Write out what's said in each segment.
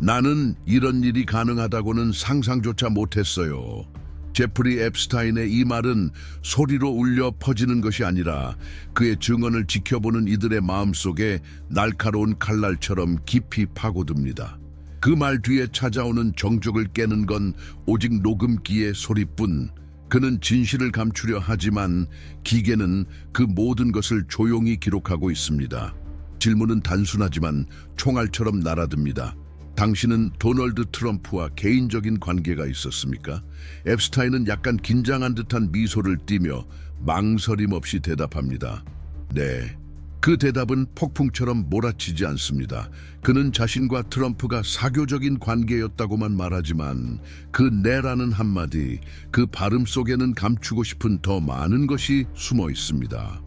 나는 이런 일이 가능하다고는 상상조차 못했어요. 제프리 앱스타인의 이 말은 소리로 울려 퍼지는 것이 아니라 그의 증언을 지켜보는 이들의 마음속에 날카로운 칼날처럼 깊이 파고듭니다. 그 말 뒤에 찾아오는 정적을 깨는 건 오직 녹음기의 소리뿐. 그는 진실을 감추려 하지만 기계는 그 모든 것을 조용히 기록하고 있습니다. 질문은 단순하지만 총알처럼 날아듭니다. 당신은 도널드 트럼프와 개인적인 관계가 있었습니까? 앱스타인은 약간 긴장한 듯한 미소를 띠며 망설임 없이 대답합니다. 네. 그 대답은 폭풍처럼 몰아치지 않습니다. 그는 자신과 트럼프가 사교적인 관계였다고만 말하지만 그 네라는 한마디, 그 발음 속에는 감추고 싶은 더 많은 것이 숨어 있습니다.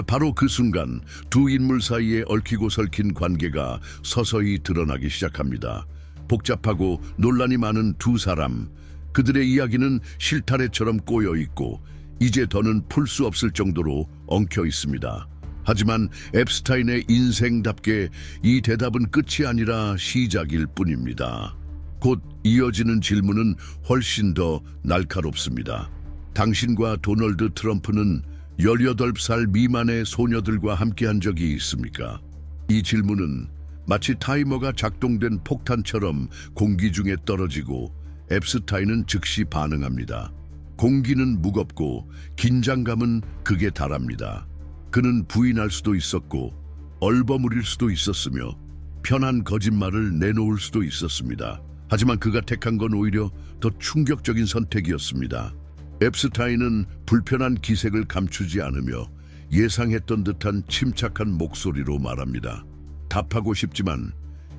바로 그 순간 두 인물 사이에 얽히고 설킨 관계가 서서히 드러나기 시작합니다. 복잡하고 논란이 많은 두 사람, 그들의 이야기는 실타래처럼 꼬여 있고 이제 더는 풀 수 없을 정도로 엉켜 있습니다. 하지만 앱스타인의 인생답게 이 대답은 끝이 아니라 시작일 뿐입니다. 곧 이어지는 질문은 훨씬 더 날카롭습니다. 당신과 도널드 트럼프는 18살 미만의 소녀들과 함께한 적이 있습니까? 이 질문은 마치 타이머가 작동된 폭탄처럼 공기 중에 떨어지고 앱스타인은 즉시 반응합니다. 공기는 무겁고 긴장감은 극에 달합니다. 그는 부인할 수도 있었고 얼버무릴 수도 있었으며 편한 거짓말을 내놓을 수도 있었습니다. 하지만 그가 택한 건 오히려 더 충격적인 선택이었습니다. 앱스타인은 불편한 기색을 감추지 않으며 예상했던 듯한 침착한 목소리로 말합니다. 답하고 싶지만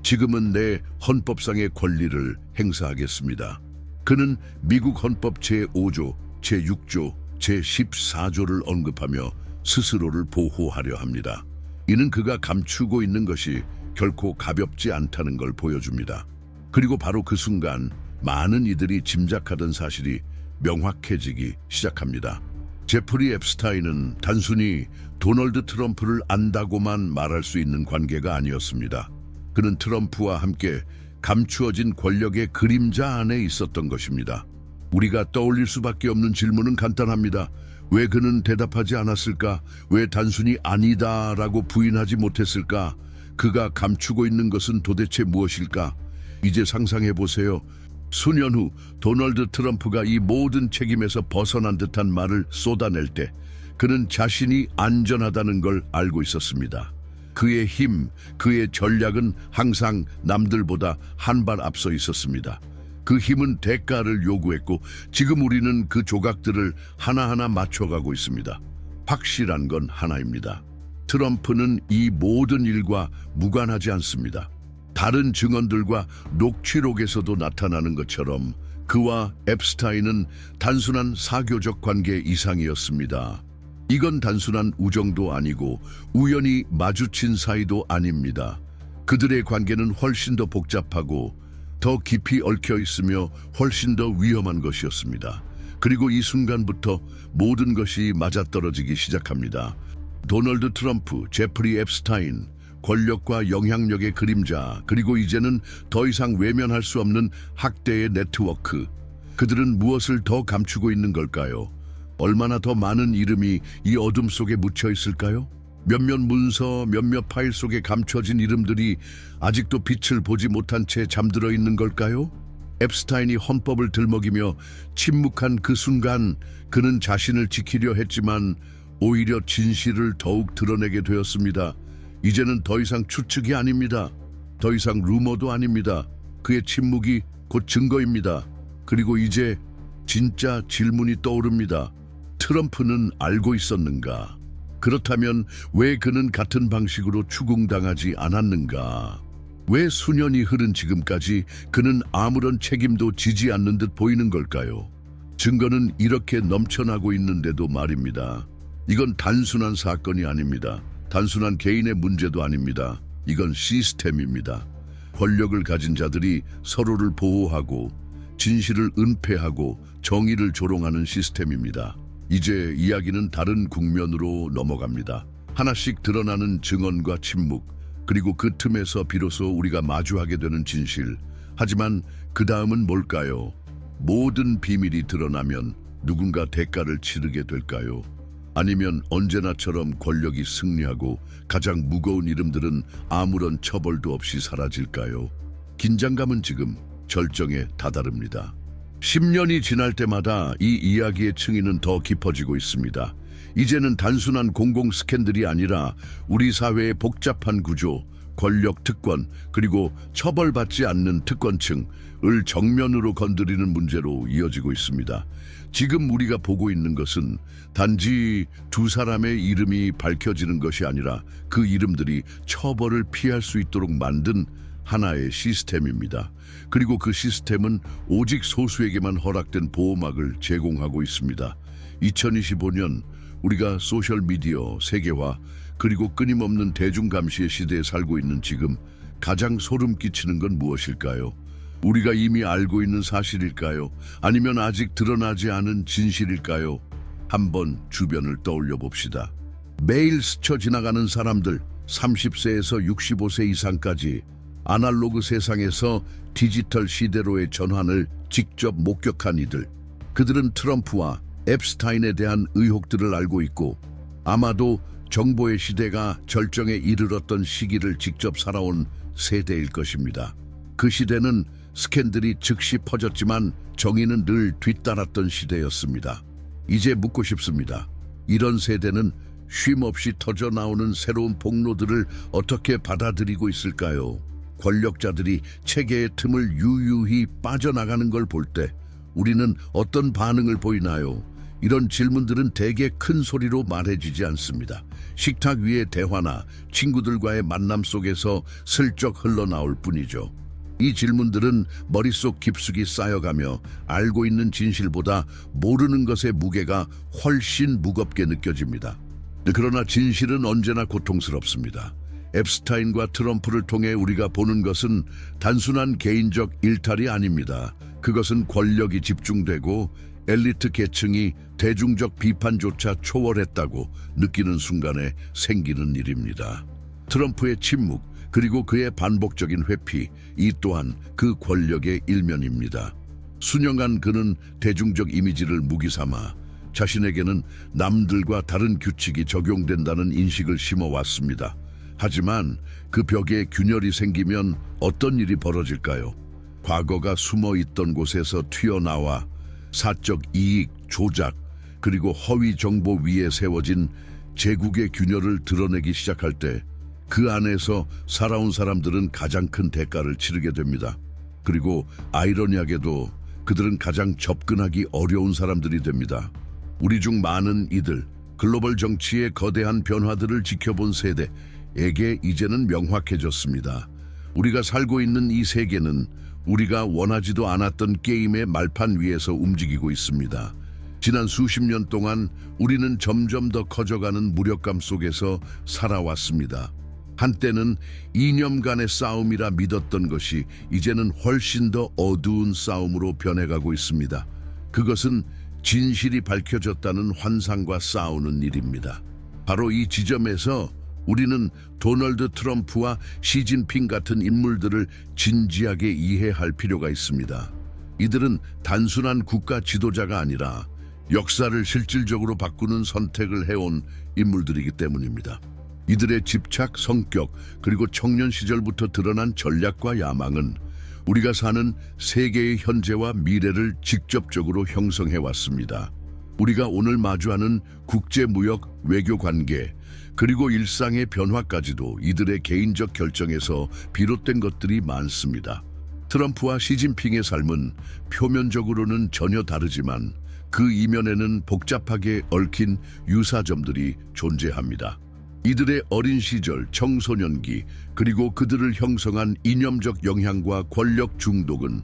지금은 내 헌법상의 권리를 행사하겠습니다. 그는 미국 헌법 제5조, 제6조, 제14조를 언급하며 스스로를 보호하려 합니다. 이는 그가 감추고 있는 것이 결코 가볍지 않다는 걸 보여줍니다. 그리고 바로 그 순간 많은 이들이 짐작하던 사실이 명확해지기 시작합니다. 제프리 앱스타인은 단순히 도널드 트럼프를 안다고만 말할 수 있는 관계가 아니었습니다. 그는 트럼프와 함께 감추어진 권력의 그림자 안에 있었던 것입니다. 우리가 떠올릴 수밖에 없는 질문은 간단합니다. 왜 그는 대답하지 않았을까? 왜 단순히 아니다라고 부인하지 못했을까? 그가 감추고 있는 것은 도대체 무엇일까? 이제 상상해 보세요. 수년 후 도널드 트럼프가 이 모든 책임에서 벗어난 듯한 말을 쏟아낼 때 그는 자신이 안전하다는 걸 알고 있었습니다. 그의 힘, 그의 전략은 항상 남들보다 한 발 앞서 있었습니다. 그 힘은 대가를 요구했고 지금 우리는 그 조각들을 하나하나 맞춰가고 있습니다. 확실한 건 하나입니다. 트럼프는 이 모든 일과 무관하지 않습니다. 다른 증언들과 녹취록에서도 나타나는 것처럼 그와 앱스타인은 단순한 사교적 관계 이상이었습니다. 이건 단순한 우정도 아니고 우연히 마주친 사이도 아닙니다. 그들의 관계는 훨씬 더 복잡하고 더 깊이 얽혀 있으며 훨씬 더 위험한 것이었습니다. 그리고 이 순간부터 모든 것이 맞아떨어지기 시작합니다. 도널드 트럼프, 제프리 앱스타인, 권력과 영향력의 그림자, 그리고 이제는 더 이상 외면할 수 없는 학대의 네트워크. 그들은 무엇을 더 감추고 있는 걸까요? 얼마나 더 많은 이름이 이 어둠 속에 묻혀 있을까요? 몇몇 문서, 몇몇 파일 속에 감춰진 이름들이 아직도 빛을 보지 못한 채 잠들어 있는 걸까요? 앱스타인이 헌법을 들먹이며 침묵한 그 순간 그는 자신을 지키려 했지만 오히려 진실을 더욱 드러내게 되었습니다. 이제는 더 이상 추측이 아닙니다. 더 이상 루머도 아닙니다. 그의 침묵이 곧 증거입니다. 그리고 이제 진짜 질문이 떠오릅니다. 트럼프는 알고 있었는가? 그렇다면 왜 그는 같은 방식으로 추궁당하지 않았는가? 왜 수년이 흐른 지금까지 그는 아무런 책임도 지지 않는 듯 보이는 걸까요? 증거는 이렇게 넘쳐나고 있는데도 말입니다. 이건 단순한 사건이 아닙니다. 단순한 개인의 문제도 아닙니다. 이건 시스템입니다. 권력을 가진 자들이 서로를 보호하고 진실을 은폐하고 정의를 조롱하는 시스템입니다. 이제 이야기는 다른 국면으로 넘어갑니다. 하나씩 드러나는 증언과 침묵, 그리고 그 틈에서 비로소 우리가 마주하게 되는 진실. 하지만 그 다음은 뭘까요? 모든 비밀이 드러나면 누군가 대가를 치르게 될까요? 아니면 언제나처럼 권력이 승리하고 가장 무거운 이름들은 아무런 처벌도 없이 사라질까요? 긴장감은 지금 절정에 다다릅니다. 10년이 지날 때마다 이 이야기의 층위는 더 깊어지고 있습니다. 이제는 단순한 공공 스캔들이 아니라 우리 사회의 복잡한 구조, 권력 특권, 그리고 처벌받지 않는 특권층을 정면으로 건드리는 문제로 이어지고 있습니다. 지금 우리가 보고 있는 것은 단지 두 사람의 이름이 밝혀지는 것이 아니라 그 이름들이 처벌을 피할 수 있도록 만든 하나의 시스템입니다. 그리고 그 시스템은 오직 소수에게만 허락된 보호막을 제공하고 있습니다. 2025년 우리가 소셜미디어, 세계화, 그리고 끊임없는 대중감시의 시대에 살고 있는 지금 가장 소름 끼치는 건 무엇일까요? 우리가 이미 알고 있는 사실일까요? 아니면 아직 드러나지 않은 진실일까요? 한번 주변을 떠올려 봅시다. 매일 스쳐 지나가는 사람들, 30세에서 65세 이상까지 아날로그 세상에서 디지털 시대로의 전환을 직접 목격한 이들. 그들은 트럼프와 앱스타인에 대한 의혹들을 알고 있고 아마도 정보의 시대가 절정에 이르렀던 시기를 직접 살아온 세대일 것입니다. 그 시대는 스캔들이 즉시 퍼졌지만 정의는 늘 뒤따랐던 시대였습니다. 이제 묻고 싶습니다. 이런 세대는 쉼없이 터져나오는 새로운 폭로들을 어떻게 받아들이고 있을까요? 권력자들이 체계의 틈을 유유히 빠져나가는 걸 볼 때 우리는 어떤 반응을 보이나요? 이런 질문들은 대개 큰 소리로 말해지지 않습니다. 식탁 위의 대화나 친구들과의 만남 속에서 슬쩍 흘러나올 뿐이죠. 이 질문들은 머릿속 깊숙이 쌓여가며 알고 있는 진실보다 모르는 것의 무게가 훨씬 무겁게 느껴집니다. 그러나 진실은 언제나 고통스럽습니다. 앱스타인과 트럼프를 통해 우리가 보는 것은 단순한 개인적 일탈이 아닙니다. 그것은 권력이 집중되고 엘리트 계층이 대중적 비판조차 초월했다고 느끼는 순간에 생기는 일입니다. 트럼프의 침묵, 그리고 그의 반복적인 회피, 이 또한 그 권력의 일면입니다. 수년간 그는 대중적 이미지를 무기 삼아 자신에게는 남들과 다른 규칙이 적용된다는 인식을 심어왔습니다. 하지만 그 벽에 균열이 생기면 어떤 일이 벌어질까요? 과거가 숨어 있던 곳에서 튀어나와 사적 이익, 조작, 그리고 허위 정보 위에 세워진 제국의 균열을 드러내기 시작할 때 그 안에서 살아온 사람들은 가장 큰 대가를 치르게 됩니다. 그리고 아이러니하게도 그들은 가장 접근하기 어려운 사람들이 됩니다. 우리 중 많은 이들, 글로벌 정치의 거대한 변화들을 지켜본 세대에게 이제는 명확해졌습니다. 우리가 살고 있는 이 세계는 우리가 원하지도 않았던 게임의 말판 위에서 움직이고 있습니다. 지난 수십 년 동안 우리는 점점 더 커져가는 무력감 속에서 살아왔습니다. 한때는 이념 간의 싸움이라 믿었던 것이 이제는 훨씬 더 어두운 싸움으로 변해가고 있습니다. 그것은 진실이 밝혀졌다는 환상과 싸우는 일입니다. 바로 이 지점에서 우리는 도널드 트럼프와 시진핑 같은 인물들을 진지하게 이해할 필요가 있습니다. 이들은 단순한 국가 지도자가 아니라 역사를 실질적으로 바꾸는 선택을 해온 인물들이기 때문입니다. 이들의 집착, 성격, 그리고 청년 시절부터 드러난 전략과 야망은 우리가 사는 세계의 현재와 미래를 직접적으로 형성해 왔습니다. 우리가 오늘 마주하는 국제무역, 외교관계, 그리고 일상의 변화까지도 이들의 개인적 결정에서 비롯된 것들이 많습니다. 트럼프와 시진핑의 삶은 표면적으로는 전혀 다르지만 그 이면에는 복잡하게 얽힌 유사점들이 존재합니다. 이들의 어린 시절, 청소년기, 그리고 그들을 형성한 이념적 영향과 권력 중독은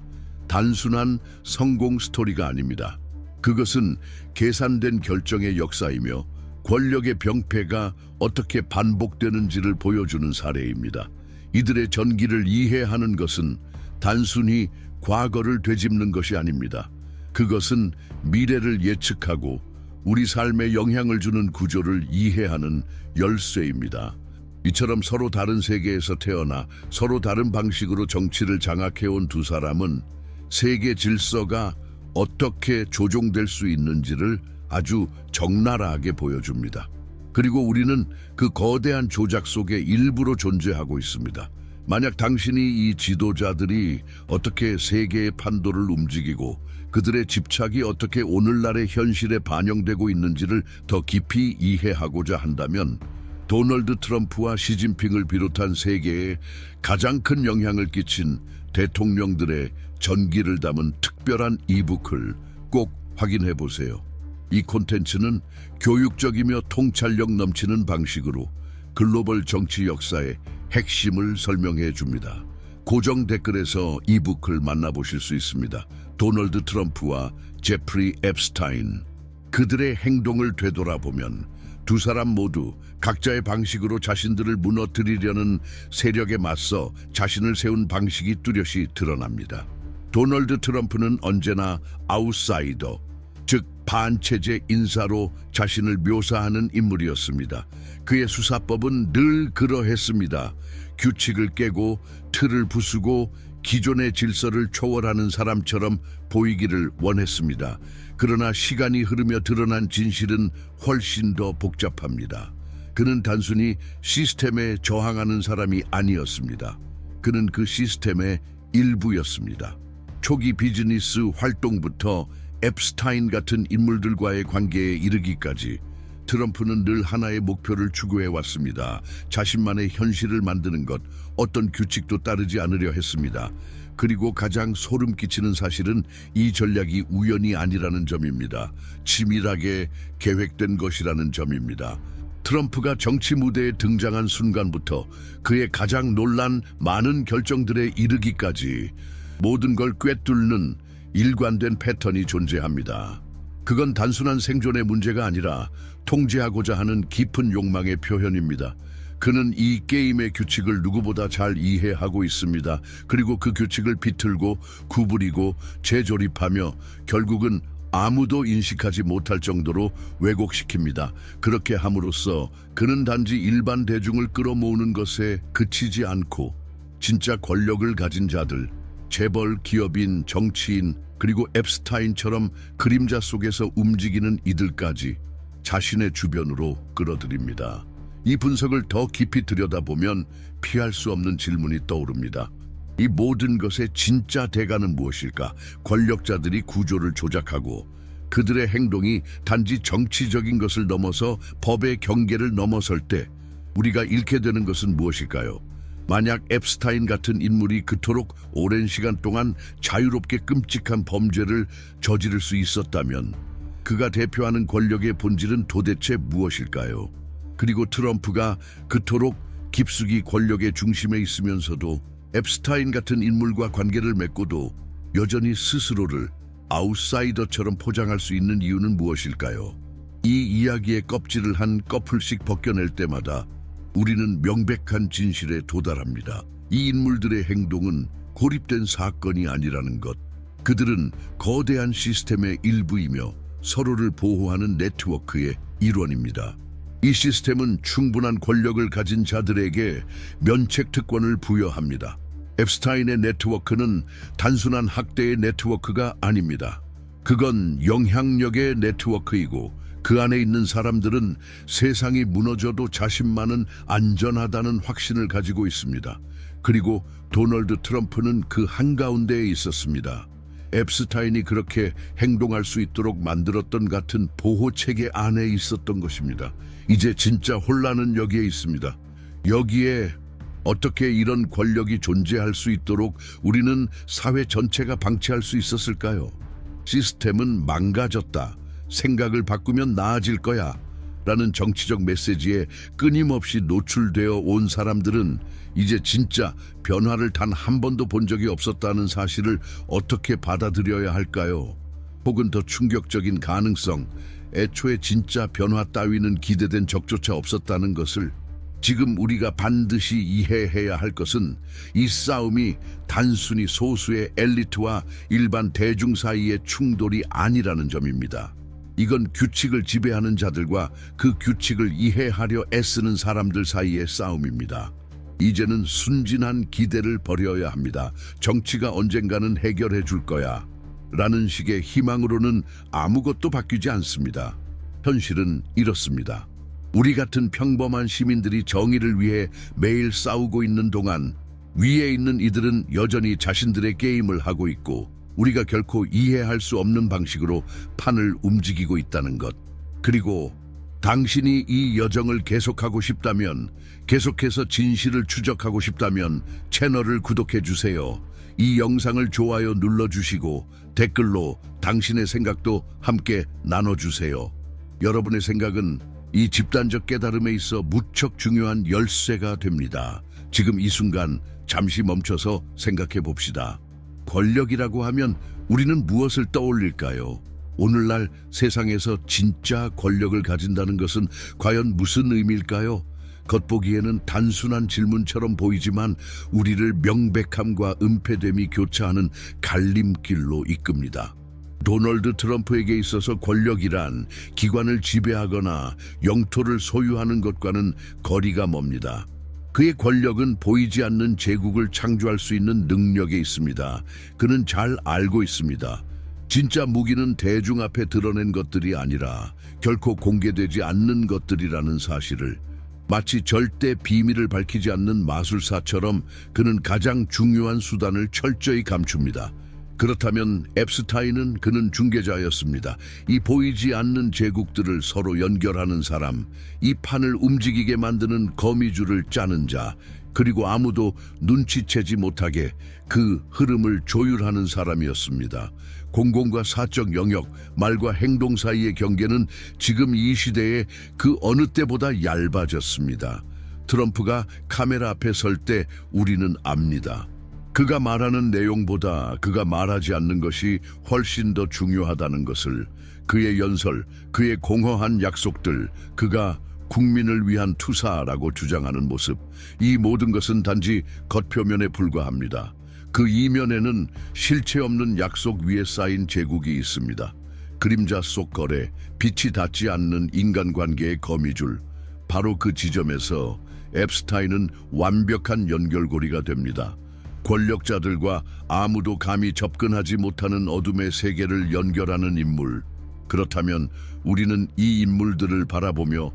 단순한 성공 스토리가 아닙니다. 그것은 계산된 결정의 역사이며 권력의 병폐가 어떻게 반복되는지를 보여주는 사례입니다. 이들의 전기를 이해하는 것은 단순히 과거를 되짚는 것이 아닙니다. 그것은 미래를 예측하고 우리 삶에 영향을 주는 구조를 이해하는 열쇠입니다. 이처럼 서로 다른 세계에서 태어나 서로 다른 방식으로 정치를 장악해온 두 사람은 세계 질서가 어떻게 조종될 수 있는지를 아주 적나라하게 보여줍니다. 그리고 우리는 그 거대한 조작 속에 일부로 존재하고 있습니다. 만약 당신이 이 지도자들이 어떻게 세계의 판도를 움직이고 그들의 집착이 어떻게 오늘날의 현실에 반영되고 있는지를 더 깊이 이해하고자 한다면 도널드 트럼프와 시진핑을 비롯한 세계에 가장 큰 영향을 끼친 대통령들의 전기를 담은 특별한 이북을 꼭 확인해 보세요. 이 콘텐츠는 교육적이며 통찰력 넘치는 방식으로 글로벌 정치 역사의 핵심을 설명해 줍니다. 고정 댓글에서 이북을 만나보실 수 있습니다. 도널드 트럼프와 제프리 앱스타인. 그들의 행동을 되돌아보면 두 사람 모두 각자의 방식으로 자신들을 무너뜨리려는 세력에 맞서 자신을 세운 방식이 뚜렷이 드러납니다. 도널드 트럼프는 언제나 아웃사이더, 즉 반체제 인사로 자신을 묘사하는 인물이었습니다. 그의 수사법은 늘 그러했습니다. 규칙을 깨고 틀을 부수고 기존의 질서를 초월하는 사람처럼 보이기를 원했습니다. 그러나 시간이 흐르며 드러난 진실은 훨씬 더 복잡합니다. 그는 단순히 시스템에 저항하는 사람이 아니었습니다. 그는 그 시스템의 일부였습니다. 초기 비즈니스 활동부터 앱스타인 같은 인물들과의 관계에 이르기까지 트럼프는 늘 하나의 목표를 추구해 왔습니다. 자신만의 현실을 만드는 것, 어떤 규칙도 따르지 않으려 했습니다. 그리고 가장 소름 끼치는 사실은 이 전략이 우연이 아니라는 점입니다. 치밀하게 계획된 것이라는 점입니다. 트럼프가 정치 무대에 등장한 순간부터 그의 가장 놀란 많은 결정들에 이르기까지 모든 걸 꿰뚫는 일관된 패턴이 존재합니다. 그건 단순한 생존의 문제가 아니라 통제하고자 하는 깊은 욕망의 표현입니다. 그는 이 게임의 규칙을 누구보다 잘 이해하고 있습니다. 그리고 그 규칙을 비틀고 구부리고 재조립하며 결국은 아무도 인식하지 못할 정도로 왜곡시킵니다. 그렇게 함으로써 그는 단지 일반 대중을 끌어모으는 것에 그치지 않고 진짜 권력을 가진 자들, 재벌, 기업인, 정치인, 그리고 앱스타인처럼 그림자 속에서 움직이는 이들까지 자신의 주변으로 끌어들입니다. 이 분석을 더 깊이 들여다보면 피할 수 없는 질문이 떠오릅니다. 이 모든 것의 진짜 대가는 무엇일까? 권력자들이 구조를 조작하고 그들의 행동이 단지 정치적인 것을 넘어서 법의 경계를 넘어설 때 우리가 잃게 되는 것은 무엇일까요? 만약 앱스타인 같은 인물이 그토록 오랜 시간 동안 자유롭게 끔찍한 범죄를 저지를 수 있었다면 그가 대표하는 권력의 본질은 도대체 무엇일까요? 그리고 트럼프가 그토록 깊숙이 권력의 중심에 있으면서도 앱스타인 같은 인물과 관계를 맺고도 여전히 스스로를 아웃사이더처럼 포장할 수 있는 이유는 무엇일까요? 이 이야기의 껍질을 한 꺼풀씩 벗겨낼 때마다 우리는 명백한 진실에 도달합니다. 이 인물들의 행동은 고립된 사건이 아니라는 것. 그들은 거대한 시스템의 일부이며 서로를 보호하는 네트워크의 일원입니다. 이 시스템은 충분한 권력을 가진 자들에게 면책 특권을 부여합니다. 앱스타인의 네트워크는 단순한 학대의 네트워크가 아닙니다. 그건 영향력의 네트워크이고 그 안에 있는 사람들은 세상이 무너져도 자신만은 안전하다는 확신을 가지고 있습니다. 그리고 도널드 트럼프는 그 한가운데에 있었습니다. 앱스타인이 그렇게 행동할 수 있도록 만들었던 같은 보호체계 안에 있었던 것입니다. 이제 진짜 혼란은 여기에 있습니다. 여기에 어떻게 이런 권력이 존재할 수 있도록 우리는 사회 전체가 방치할 수 있었을까요? 시스템은 망가졌다. 생각을 바꾸면 나아질 거야. 라는 정치적 메시지에 끊임없이 노출되어 온 사람들은 이제 진짜 변화를 단 한 번도 본 적이 없었다는 사실을 어떻게 받아들여야 할까요? 혹은 더 충격적인 가능성, 애초에 진짜 변화 따위는 기대된 적조차 없었다는 것을 지금 우리가 반드시 이해해야 할 것은 이 싸움이 단순히 소수의 엘리트와 일반 대중 사이의 충돌이 아니라는 점입니다. 이건 규칙을 지배하는 자들과 그 규칙을 이해하려 애쓰는 사람들 사이의 싸움입니다. 이제는 순진한 기대를 버려야 합니다. 정치가 언젠가는 해결해 줄 거야. 라는 식의 희망으로는 아무것도 바뀌지 않습니다. 현실은 이렇습니다. 우리 같은 평범한 시민들이 정의를 위해 매일 싸우고 있는 동안 위에 있는 이들은 여전히 자신들의 게임을 하고 있고 우리가 결코 이해할 수 없는 방식으로 판을 움직이고 있다는 것. 그리고 당신이 이 여정을 계속하고 싶다면, 계속해서 진실을 추적하고 싶다면 채널을 구독해 주세요. 이 영상을 좋아요 눌러주시고 댓글로 당신의 생각도 함께 나눠주세요. 여러분의 생각은 이 집단적 깨달음에 있어 무척 중요한 열쇠가 됩니다. 지금 이 순간 잠시 멈춰서 생각해 봅시다. 권력이라고 하면 우리는 무엇을 떠올릴까요? 오늘날 세상에서 진짜 권력을 가진다는 것은 과연 무슨 의미일까요? 겉보기에는 단순한 질문처럼 보이지만 우리를 명백함과 은폐됨이 교차하는 갈림길로 이끕니다. 도널드 트럼프에게 있어서 권력이란 기관을 지배하거나 영토를 소유하는 것과는 거리가 멉니다. 그의 권력은 보이지 않는 제국을 창조할 수 있는 능력에 있습니다. 그는 잘 알고 있습니다. 진짜 무기는 대중 앞에 드러낸 것들이 아니라 결코 공개되지 않는 것들이라는 사실을. 마치 절대 비밀을 밝히지 않는 마술사처럼 그는 가장 중요한 수단을 철저히 감춥니다. 그렇다면 앱스타인은 그는 중개자였습니다. 이 보이지 않는 제국들을 서로 연결하는 사람, 이 판을 움직이게 만드는 거미줄을 짜는 자, 그리고 아무도 눈치채지 못하게 그 흐름을 조율하는 사람이었습니다. 공공과 사적 영역, 말과 행동 사이의 경계는 지금 이 시대에 그 어느 때보다 얇아졌습니다. 트럼프가 카메라 앞에 설 때 우리는 압니다. 그가 말하는 내용보다 그가 말하지 않는 것이 훨씬 더 중요하다는 것을. 그의 연설, 그의 공허한 약속들, 그가 국민을 위한 투사라고 주장하는 모습, 이 모든 것은 단지 겉표면에 불과합니다. 그 이면에는 실체 없는 약속 위에 쌓인 제국이 있습니다. 그림자 속 거래, 빛이 닿지 않는 인간관계의 거미줄. 바로 그 지점에서 앱스타인은 완벽한 연결고리가 됩니다. 권력자들과 아무도 감히 접근하지 못하는 어둠의 세계를 연결하는 인물. 그렇다면 우리는 이 인물들을 바라보며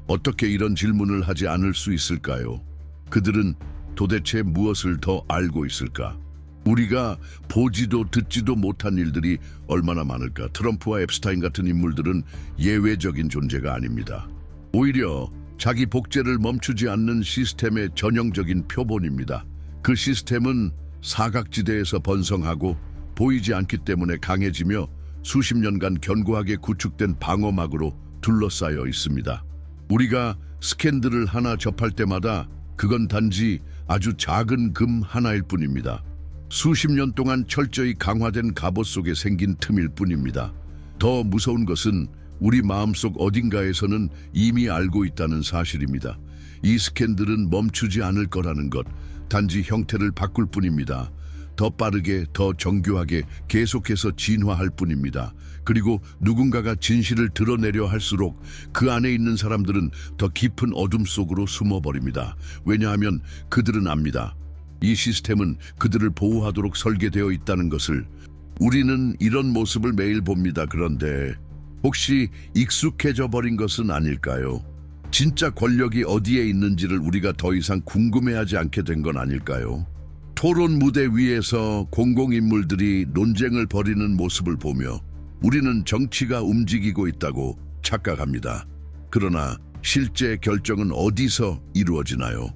어떻게 이런 질문을 하지 않을 수 있을까요? 그들은 도대체 무엇을 더 알고 있을까? 우리가 보지도 듣지도 못한 일들이 얼마나 많을까? 트럼프와 앱스타인 같은 인물들은 예외적인 존재가 아닙니다. 오히려 자기 복제를 멈추지 않는 시스템의 전형적인 표본입니다. 그 시스템은 사각지대에서 번성하고 보이지 않기 때문에 강해지며 수십 년간 견고하게 구축된 방어막으로 둘러싸여 있습니다. 우리가 스캔들을 하나 접할 때마다 그건 단지 아주 작은 금 하나일 뿐입니다. 수십 년 동안 철저히 강화된 갑옷 속에 생긴 틈일 뿐입니다. 더 무서운 것은 우리 마음속 어딘가에서는 이미 알고 있다는 사실입니다. 이 스캔들은 멈추지 않을 거라는 것, 단지 형태를 바꿀 뿐입니다. 더 빠르게, 더 정교하게 계속해서 진화할 뿐입니다. 그리고 누군가가 진실을 드러내려 할수록 그 안에 있는 사람들은 더 깊은 어둠 속으로 숨어버립니다. 왜냐하면 그들은 압니다. 이 시스템은 그들을 보호하도록 설계되어 있다는 것을. 우리는 이런 모습을 매일 봅니다. 그런데 혹시 익숙해져 버린 것은 아닐까요? 진짜 권력이 어디에 있는지를 우리가 더 이상 궁금해하지 않게 된 건 아닐까요? 토론 무대 위에서 공공인물들이 논쟁을 벌이는 모습을 보며 우리는 정치가 움직이고 있다고 착각합니다. 그러나 실제 결정은 어디서 이루어지나요?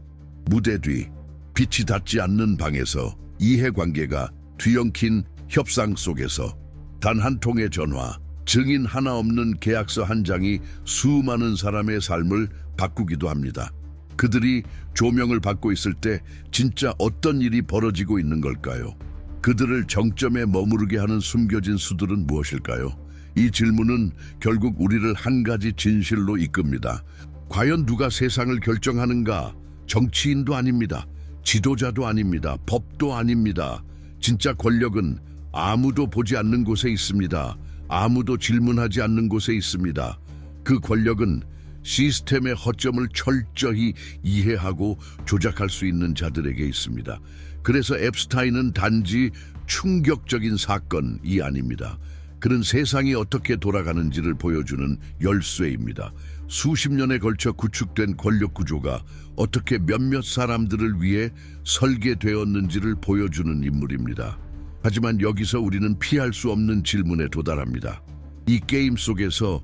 무대 뒤, 빛이 닿지 않는 방에서, 이해관계가 뒤엉킨 협상 속에서. 단 한 통의 전화, 증인 하나 없는 계약서 한 장이 수많은 사람의 삶을 바꾸기도 합니다. 그들이 조명을 받고 있을 때 진짜 어떤 일이 벌어지고 있는 걸까요? 그들을 정점에 머무르게 하는 숨겨진 수들은 무엇일까요? 이 질문은 결국 우리를 한 가지 진실로 이끕니다. 과연 누가 세상을 결정하는가? 정치인도 아닙니다. 지도자도 아닙니다. 법도 아닙니다. 진짜 권력은 아무도 보지 않는 곳에 있습니다. 아무도 질문하지 않는 곳에 있습니다. 그 권력은 시스템의 허점을 철저히 이해하고 조작할 수 있는 자들에게 있습니다. 그래서 앱스타인은 단지 충격적인 사건이 아닙니다. 그는 세상이 어떻게 돌아가는지를 보여주는 열쇠입니다. 수십 년에 걸쳐 구축된 권력 구조가 어떻게 몇몇 사람들을 위해 설계되었는지를 보여주는 인물입니다. 하지만 여기서 우리는 피할 수 없는 질문에 도달합니다. 이 게임 속에서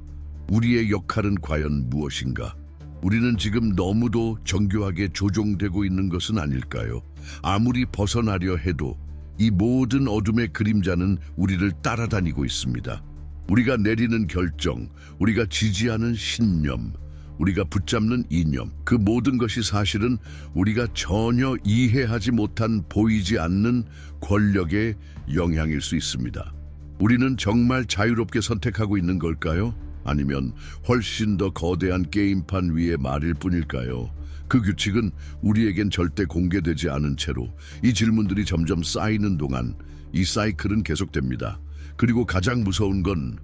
우리의 역할은 과연 무엇인가? 우리는 지금 너무도 정교하게 조종되고 있는 것은 아닐까요? 아무리 벗어나려 해도 이 모든 어둠의 그림자는 우리를 따라다니고 있습니다. 우리가 내리는 결정, 우리가 지지하는 신념, 우리가 붙잡는 이념, 그 모든 것이 사실은 우리가 전혀 이해하지 못한 보이지 않는 권력의 영향일 수 있습니다. 우리는 정말 자유롭게 선택하고 있는 걸까요? 아니면 훨씬 더 거대한 게임판 위의 말일 뿐일까요? 그 규칙은 우리에겐 절대 공개되지 않은 채로 이 질문들이 점점 쌓이는 동안 이 사이클은 계속됩니다. 그리고 가장 무서운 건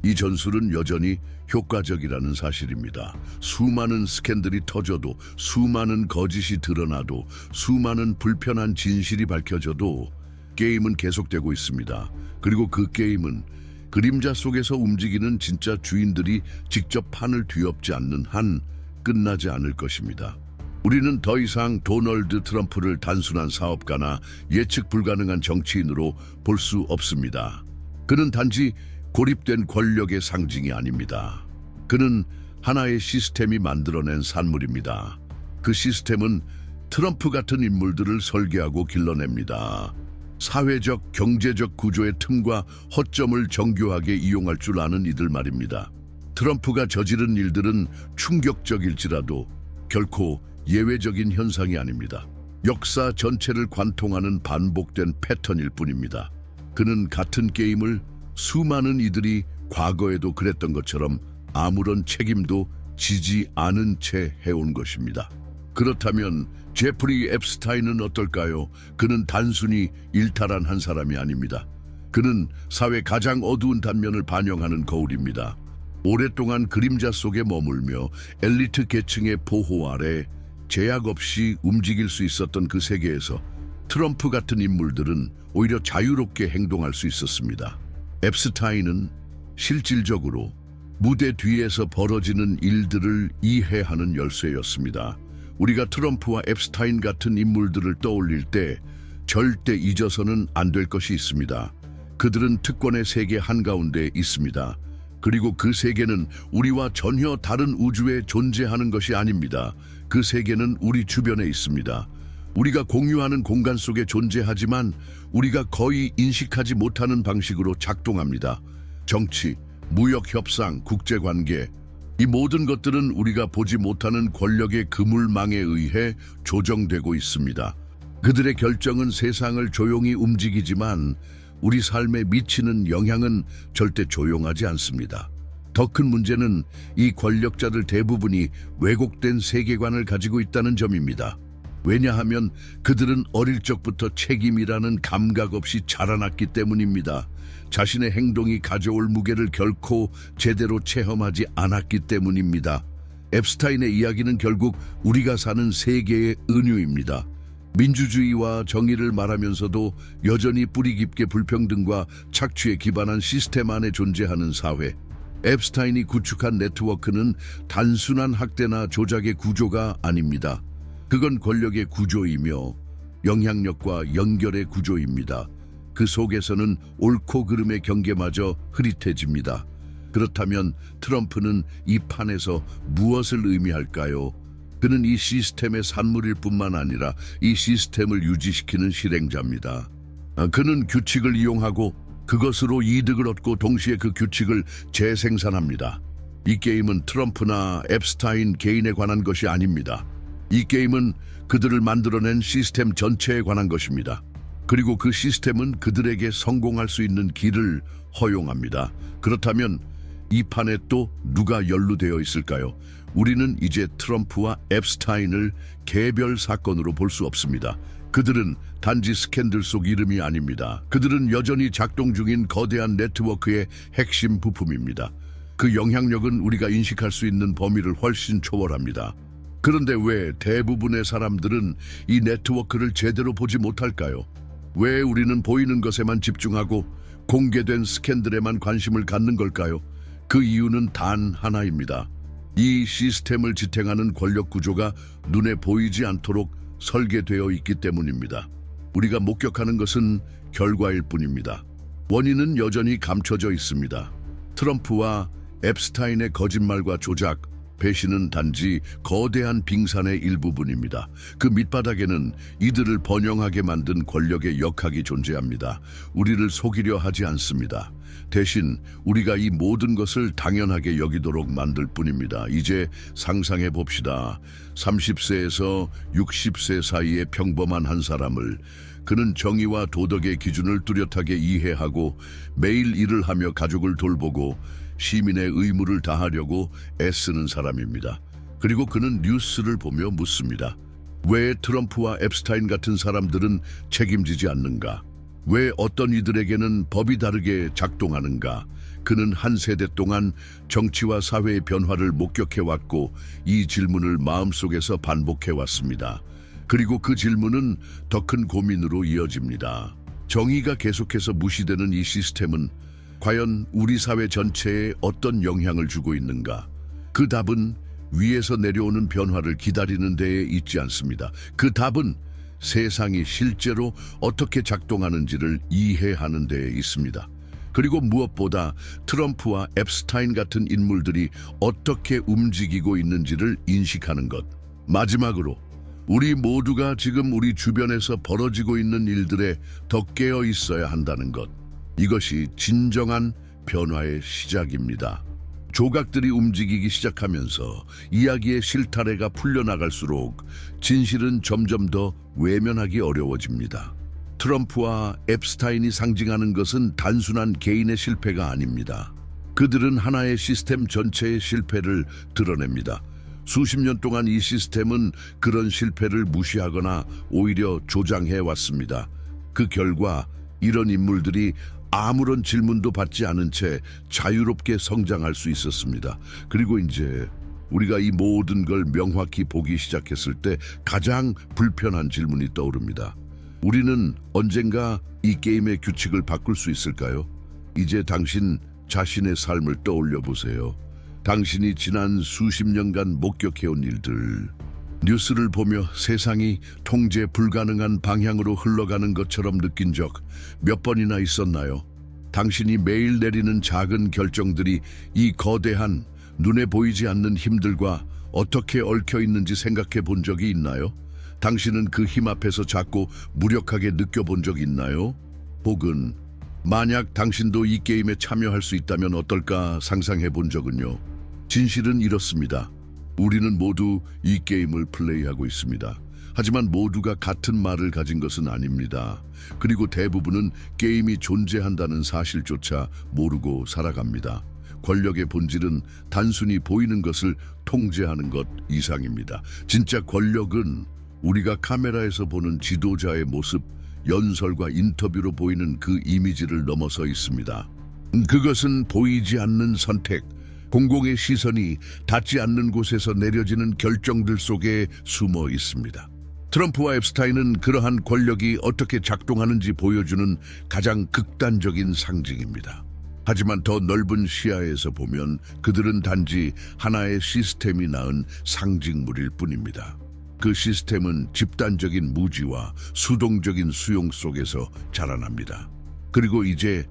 이 전술은 여전히 효과적이라는 사실입니다. 수많은 스캔들이 터져도, 수많은 거짓이 드러나도, 수많은 불편한 진실이 밝혀져도 게임은 계속되고 있습니다. 그리고 그 게임은 그림자 속에서 움직이는 진짜 주인들이 직접 판을 뒤엎지 않는 한 끝나지 않을 것입니다. 우리는 더 이상 도널드 트럼프를 단순한 사업가나 예측 불가능한 정치인으로 볼 수 없습니다. 그는 단지 고립된 권력의 상징이 아닙니다. 그는 하나의 시스템이 만들어낸 산물입니다. 그 시스템은 트럼프 같은 인물들을 설계하고 길러냅니다. 사회적, 경제적 구조의 틈과 허점을 정교하게 이용할 줄 아는 이들 말입니다. 트럼프가 저지른 일들은 충격적일지라도 결코 예외적인 현상이 아닙니다. 역사 전체를 관통하는 반복된 패턴일 뿐입니다. 그는 같은 게임을 수많은 이들이 과거에도 그랬던 것처럼 아무런 책임도 지지 않은 채 해온 것입니다. 그렇다면 제프리 앱스타인은 어떨까요? 그는 단순히 일탈한 한 사람이 아닙니다. 그는 사회 가장 어두운 단면을 반영하는 거울입니다. 오랫동안 그림자 속에 머물며 엘리트 계층의 보호 아래 제약 없이 움직일 수 있었던 그 세계에서 트럼프 같은 인물들은 오히려 자유롭게 행동할 수 있었습니다. 앱스타인은 실질적으로 무대 뒤에서 벌어지는 일들을 이해하는 열쇠였습니다. 우리가 트럼프와 앱스타인 같은 인물들을 떠올릴 때 절대 잊어서는 안 될 것이 있습니다. 그들은 특권의 세계 한가운데 있습니다. 그리고 그 세계는 우리와 전혀 다른 우주에 존재하는 것이 아닙니다. 그 세계는 우리 주변에 있습니다. 우리가 공유하는 공간 속에 존재하지만 우리가 거의 인식하지 못하는 방식으로 작동합니다. 정치, 무역 협상, 국제관계, 이 모든 것들은 우리가 보지 못하는 권력의 그물망에 의해 조정되고 있습니다. 그들의 결정은 세상을 조용히 움직이지만 우리 삶에 미치는 영향은 절대 조용하지 않습니다. 더 큰 문제는 이 권력자들 대부분이 왜곡된 세계관을 가지고 있다는 점입니다. 왜냐하면 그들은 어릴 적부터 책임이라는 감각 없이 자라났기 때문입니다. 자신의 행동이 가져올 무게를 결코 제대로 체험하지 않았기 때문입니다. 앱스타인의 이야기는 결국 우리가 사는 세계의 은유입니다. 민주주의와 정의를 말하면서도 여전히 뿌리 깊게 불평등과 착취에 기반한 시스템 안에 존재하는 사회. 앱스타인이 구축한 네트워크는 단순한 학대나 조작의 구조가 아닙니다. 그건 권력의 구조이며 영향력과 연결의 구조입니다. 그 속에서는 옳고 그름의 경계마저 흐릿해집니다. 그렇다면 트럼프는 이 판에서 무엇을 의미할까요? 그는 이 시스템의 산물일 뿐만 아니라 이 시스템을 유지시키는 실행자입니다. 그는 규칙을 이용하고 그것으로 이득을 얻고 동시에 그 규칙을 재생산합니다. 이 게임은 트럼프나 앱스타인 개인에 관한 것이 아닙니다. 이 게임은 그들을 만들어낸 시스템 전체에 관한 것입니다. 그리고 그 시스템은 그들에게 성공할 수 있는 길을 허용합니다. 그렇다면 이 판에 또 누가 연루되어 있을까요? 우리는 이제 트럼프와 앱스타인을 개별 사건으로 볼 수 없습니다. 그들은 단지 스캔들 속 이름이 아닙니다. 그들은 여전히 작동 중인 거대한 네트워크의 핵심 부품입니다. 그 영향력은 우리가 인식할 수 있는 범위를 훨씬 초월합니다. 그런데 왜 대부분의 사람들은 이 네트워크를 제대로 보지 못할까요? 왜 우리는 보이는 것에만 집중하고 공개된 스캔들에만 관심을 갖는 걸까요? 그 이유는 단 하나입니다. 이 시스템을 지탱하는 권력 구조가 눈에 보이지 않도록 설계되어 있기 때문입니다. 우리가 목격하는 것은 결과일 뿐입니다. 원인은 여전히 감춰져 있습니다. 트럼프와 앱스타인의 거짓말과 조작, 배신은 단지 거대한 빙산의 일부분입니다. 그 밑바닥에는 이들을 번영하게 만든 권력의 역학이 존재합니다. 우리를 속이려 하지 않습니다. 대신 우리가 이 모든 것을 당연하게 여기도록 만들 뿐입니다. 이제 상상해 봅시다. 30세에서 60세 사이의 평범한 한 사람을, 그는 정의와 도덕의 기준을 뚜렷하게 이해하고 매일 일을 하며 가족을 돌보고 시민의 의무를 다하려고 애쓰는 사람입니다. 그리고 그는 뉴스를 보며 묻습니다. 왜 트럼프와 앱스타인 같은 사람들은 책임지지 않는가? 왜 어떤 이들에게는 법이 다르게 작동하는가? 그는 한 세대 동안 정치와 사회의 변화를 목격해왔고 이 질문을 마음속에서 반복해왔습니다. 그리고 그 질문은 더 큰 고민으로 이어집니다. 정의가 계속해서 무시되는 이 시스템은 과연 우리 사회 전체에 어떤 영향을 주고 있는가? 그 답은 위에서 내려오는 변화를 기다리는 데에 있지 않습니다. 그 답은 세상이 실제로 어떻게 작동하는지를 이해하는 데에 있습니다. 그리고 무엇보다 트럼프와 앱스타인 같은 인물들이 어떻게 움직이고 있는지를 인식하는 것. 마지막으로 우리 모두가 지금 우리 주변에서 벌어지고 있는 일들에 더 깨어 있어야 한다는 것. 이것이 진정한 변화의 시작입니다. 조각들이 움직이기 시작하면서 이야기의 실타래가 풀려나갈수록 진실은 점점 더 외면하기 어려워집니다. 트럼프와 앱스타인이 상징하는 것은 단순한 개인의 실패가 아닙니다. 그들은 하나의 시스템 전체의 실패를 드러냅니다. 수십 년 동안 이 시스템은 그런 실패를 무시하거나 오히려 조장해 왔습니다. 그 결과 이런 인물들이 아무런 질문도 받지 않은 채 자유롭게 성장할 수 있었습니다. 그리고 이제 우리가 이 모든 걸 명확히 보기 시작했을 때 가장 불편한 질문이 떠오릅니다. 우리는 언젠가 이 게임의 규칙을 바꿀 수 있을까요? 이제 당신 자신의 삶을 떠올려 보세요. 당신이 지난 수십 년간 목격해온 일들, 뉴스를 보며 세상이 통제 불가능한 방향으로 흘러가는 것처럼 느낀 적 몇 번이나 있었나요? 당신이 매일 내리는 작은 결정들이 이 거대한 눈에 보이지 않는 힘들과 어떻게 얽혀 있는지 생각해 본 적이 있나요? 당신은 그 힘 앞에서 작고 무력하게 느껴본 적 있나요? 혹은 만약 당신도 이 게임에 참여할 수 있다면 어떨까 상상해 본 적은요? 진실은 이렇습니다. 우리는 모두 이 게임을 플레이하고 있습니다. 하지만 모두가 같은 말을 가진 것은 아닙니다. 그리고 대부분은 게임이 존재한다는 사실조차 모르고 살아갑니다. 권력의 본질은 단순히 보이는 것을 통제하는 것 이상입니다. 진짜 권력은 우리가 카메라에서 보는 지도자의 모습, 연설과 인터뷰로 보이는 그 이미지를 넘어서 있습니다. 그것은 보이지 않는 선택, 공공의 시선이 닿지 않는 곳에서 내려지는 결정들 속에 숨어 있습니다. 트럼프와 앱스타인은 그러한 권력이 어떻게 작동하는지 보여주는 가장 극단적인 상징입니다. 하지만 더 넓은 시야에서 보면 그들은 단지 하나의 시스템이 낳은 상징물일 뿐입니다. 그 시스템은 집단적인 무지와 수동적인 수용 속에서 자라납니다. 그리고 이제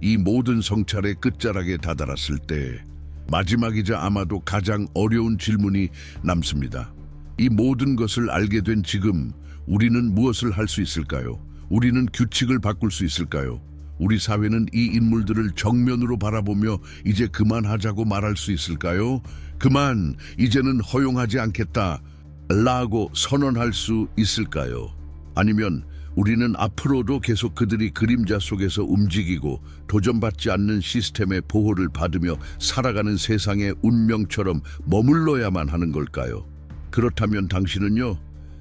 이 모든 성찰의 끝자락에 다다랐을 때 마지막이자 아마도 가장 어려운 질문이 남습니다. 이 모든 것을 알게 된 지금 우리는 무엇을 할 수 있을까요? 우리는 규칙을 바꿀 수 있을까요? 우리 사회는 이 인물들을 정면으로 바라보며 이제 그만하자고 말할 수 있을까요? 그만, 이제는 허용하지 않겠다 라고 선언할 수 있을까요? 아니면 우리는 앞으로도 계속 그들이 그림자 속에서 움직이고 도전받지 않는 시스템의 보호를 받으며 살아가는 세상의 운명처럼 머물러야만 하는 걸까요? 그렇다면 당신은요,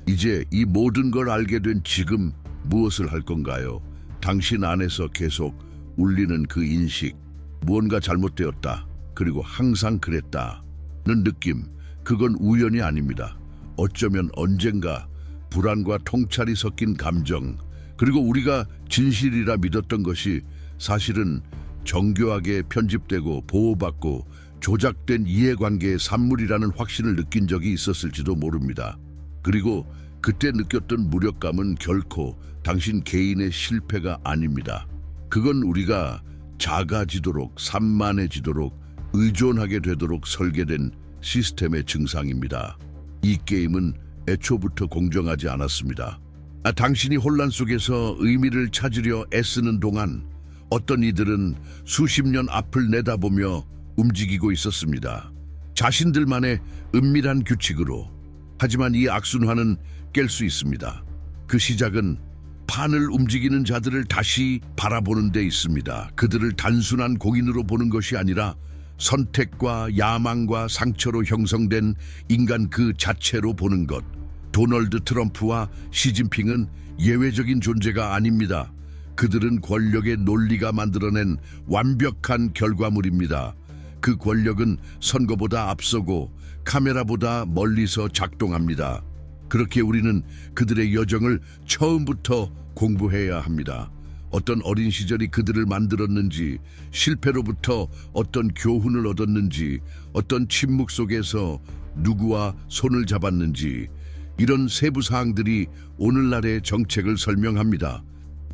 이제 이 모든 걸 알게 된 지금 무엇을 할 건가요? 당신 안에서 계속 울리는 그 인식, 무언가 잘못되었다, 그리고 항상 그랬다는 느낌, 그건 우연이 아닙니다. 어쩌면 언젠가 불안과 통찰이 섞인 감정, 그리고 우리가 진실이라 믿었던 것이 사실은 정교하게 편집되고 보호받고 조작된 이해관계의 산물이라는 확신을 느낀 적이 있었을지도 모릅니다. 그리고 그때 느꼈던 무력감은 결코 당신 개인의 실패가 아닙니다. 그건 우리가 작아지도록 산만해지도록 의존하게 되도록 설계된 시스템의 증상입니다. 이 게임은 애초부터 공정하지 않았습니다. 당신이 혼란 속에서 의미를 찾으려 애쓰는 동안 어떤 이들은 수십 년 앞을 내다보며 움직이고 있었습니다. 자신들만의 은밀한 규칙으로. 하지만 이 악순환은 깰 수 있습니다. 그 시작은 판을 움직이는 자들을 다시 바라보는 데 있습니다. 그들을 단순한 공인으로 보는 것이 아니라 선택과 야망과 상처로 형성된 인간 그 자체로 보는 것. 도널드 트럼프와 시진핑은 예외적인 존재가 아닙니다. 그들은 권력의 논리가 만들어낸 완벽한 결과물입니다. 그 권력은 선거보다 앞서고 카메라보다 멀리서 작동합니다. 그렇게 우리는 그들의 여정을 처음부터 공부해야 합니다. 어떤 어린 시절이 그들을 만들었는지, 실패로부터 어떤 교훈을 얻었는지, 어떤 침묵 속에서 누구와 손을 잡았는지, 이런 세부 사항들이 오늘날의 정책을 설명합니다.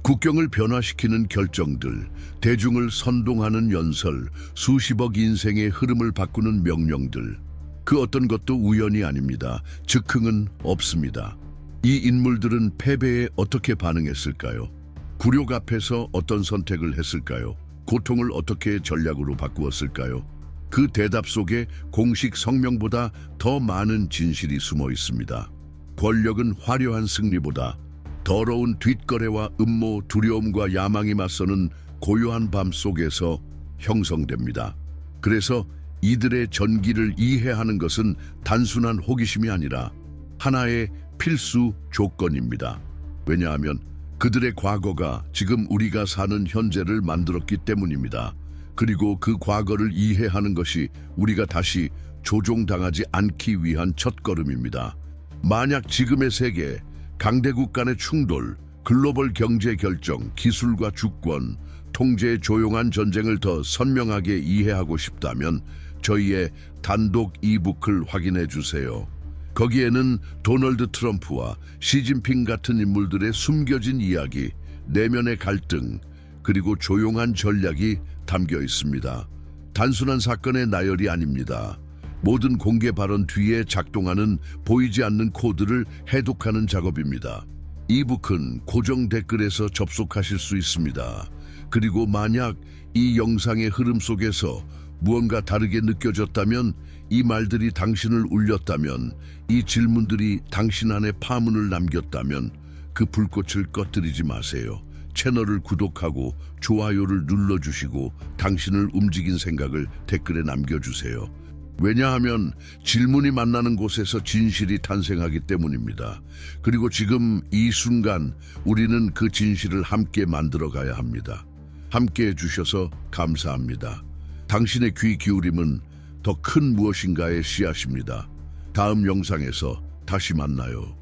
국경을 변화시키는 결정들, 대중을 선동하는 연설, 수십억 인생의 흐름을 바꾸는 명령들. 그 어떤 것도 우연이 아닙니다. 즉흥은 없습니다. 이 인물들은 패배에 어떻게 반응했을까요? 굴욕 앞에서 어떤 선택을 했을까요? 고통을 어떻게 전략으로 바꾸었을까요? 그 대답 속에 공식 성명보다 더 많은 진실이 숨어 있습니다. 권력은 화려한 승리보다 더러운 뒷거래와 음모, 두려움과 야망이 맞서는 고요한 밤 속에서 형성됩니다. 그래서 이들의 전기를 이해하는 것은 단순한 호기심이 아니라 하나의 필수 조건입니다. 왜냐하면 그들의 과거가 지금 우리가 사는 현재를 만들었기 때문입니다. 그리고 그 과거를 이해하는 것이 우리가 다시 조종당하지 않기 위한 첫걸음입니다. 만약 지금의 세계, 강대국 간의 충돌, 글로벌 경제 결정, 기술과 주권, 통제의 조용한 전쟁을 더 선명하게 이해하고 싶다면 저희의 단독 이북을 확인해 주세요. 거기에는 도널드 트럼프와 시진핑 같은 인물들의 숨겨진 이야기, 내면의 갈등, 그리고 조용한 전략이 담겨 있습니다. 단순한 사건의 나열이 아닙니다. 모든 공개 발언 뒤에 작동하는 보이지 않는 코드를 해독하는 작업입니다. 이북은 고정 댓글에서 접속하실 수 있습니다. 그리고 만약 이 영상의 흐름 속에서 무언가 다르게 느껴졌다면, 이 말들이 당신을 울렸다면, 이 질문들이 당신 안에 파문을 남겼다면 그 불꽃을 꺼뜨리지 마세요. 채널을 구독하고 좋아요를 눌러주시고 당신을 움직인 생각을 댓글에 남겨주세요. 왜냐하면 질문이 만나는 곳에서 진실이 탄생하기 때문입니다. 그리고 지금 이 순간 우리는 그 진실을 함께 만들어 가야 합니다. 함께 해주셔서 감사합니다. 당신의 귀 기울임은 더 큰 무엇인가의 씨앗입니다. 다음 영상에서 다시 만나요.